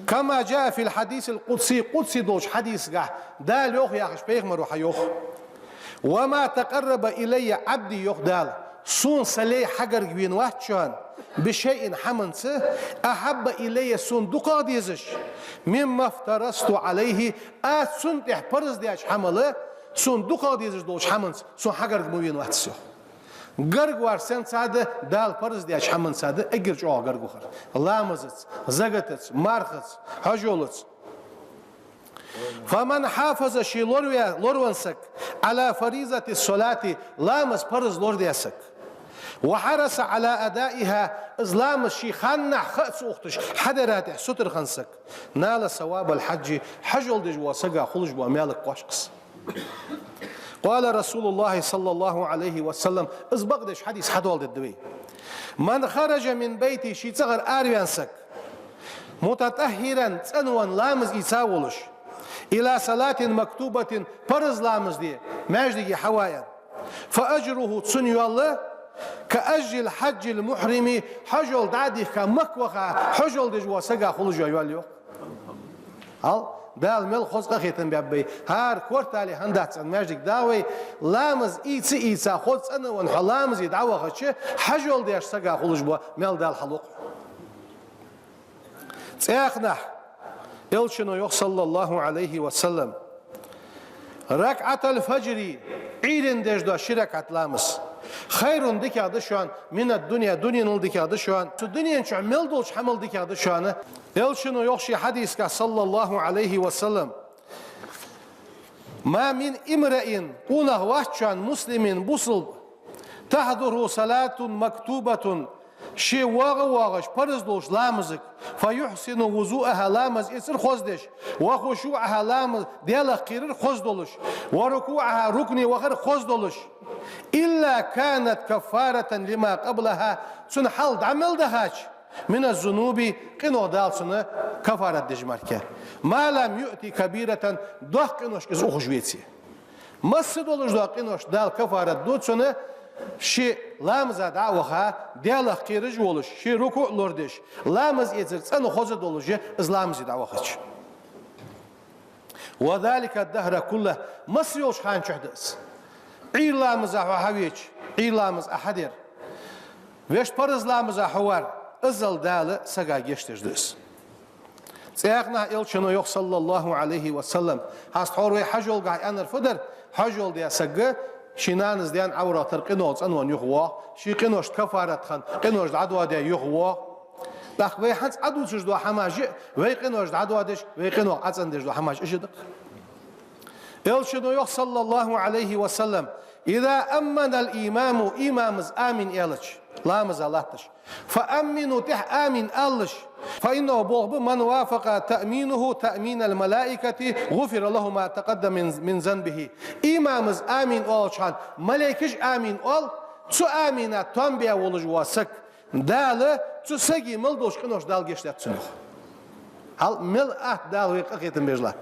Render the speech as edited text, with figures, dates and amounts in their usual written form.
كما جاء في الحديث القدسي قدسي دوش حديث قاه دال يوخ ياخش بيغمر وحيوخ وما تقرب إلي عبدي يوخ دال سون سلي حجر جوين واتشان بشيء حمنس أحب إلي سون دقاديزش مما افترست عليه سون تحبرز ديش حمله سون دقاديزش دوش حمنس سون حجر جوين واتسو قرق وارسن ساده دال فرز ديش حمن ساده اجر جو قرق خر لامزت زغتت مارخت حجولت فمن حافظ شي لورونسك على فريضة الصلاة لامز فرز لور ديسك وحرص على أدائها إزلام شي خنع خأس أختش حدرات ستر خنسك نال ثواب الحج حجول دج وسقا خلج ومالك قاشقس قال رسول الله صلى الله عليه وسلم ازبقدش حديث حدول الدوي من خرج من بيتي شي صغر آريانسك متطهرا تنوا لامز يساولش إلى صلاة مكتوبة فرز لامز دي ماجدي حوايا فأجره تسنيو الله كأجل حج المحرم حجول دادي كمكوخا حجول دج وسقا خلج ويواليو دال مل خزقة خيتن بيبي هار كورتالي هندات عن ماجدك داوي لامز إيتسا خدس أنا ونحلامز يدعوه خدشه حجول ديش سقا خلج بوا مل دال حلوق تأخنح يلشنو يخ صلى الله عليه وسلم ركعة الفجر عيدن ديش دو شركة لامز خير ديك هذا شان من الدنيا دنيا ديك هذا شان الدنيا شو عمل دوش حمل ديك هذا شان يلشنو يخشي حديث صلى الله عليه وسلم ما من امرئ قوله وحشان مسلم بصل تحضره صلاة مكتوبة شي واغش فرز دوش لامزك فيحسن وضوءها لامز يصير خزدش وخشوعها لامز ديال قير خزدلش وركوعها ركني وغير خزدلش إلا كانت كفارة لما قبلها سنحل عمل دهاش من الذنوب قنو دال سنة كفارة دجماركة ما لم يؤتي كبيرة دوح قنوش كز أخشويتي مصدولش دوح قنوش دال كفارة دود سنة شي لامز دعوها ديال قيرج ولش شي ركوع لوردش لامز يزر سنة خزد ولش از لامز دعوهش وذلك الدهر كله مصيوش خان شحدث عيل لامز أحويج عيل لامز أحدر ويش برز لامز أحوار أزل دال سقا يشتجدس سياقنا إلشنو يخ صلى الله عليه وسلم هاست حوروي حجول قاعي أنر فدر حجول ديا سقا شينانز ديان عورا ترقنوز أنوان يخوا شي قنوش كفارت خان قنوش عدوا ديا يخوا لك وي حنس عدو تجدو حماج وي قنوش عدوا ديش وي قنو عدسن ديش دو حماج إشدق إلشنو يخ صلى الله عليه وسلم إذا أمن الإمام إمامز آمن إلش لامز اللهتش فأمنوا تح آمن ألش فإنه بوغب من وافق تأمينه تأمين الملائكة غفر له ما تقدم من ذنبه إمامز آمن أولشان ملائكش آمن أول تسو آمنة تنبيا ولج واسك دال تسو سجي ملدوش قنوش دال جشتات سنوخ هل مل دال ويقاقيتن بيجلات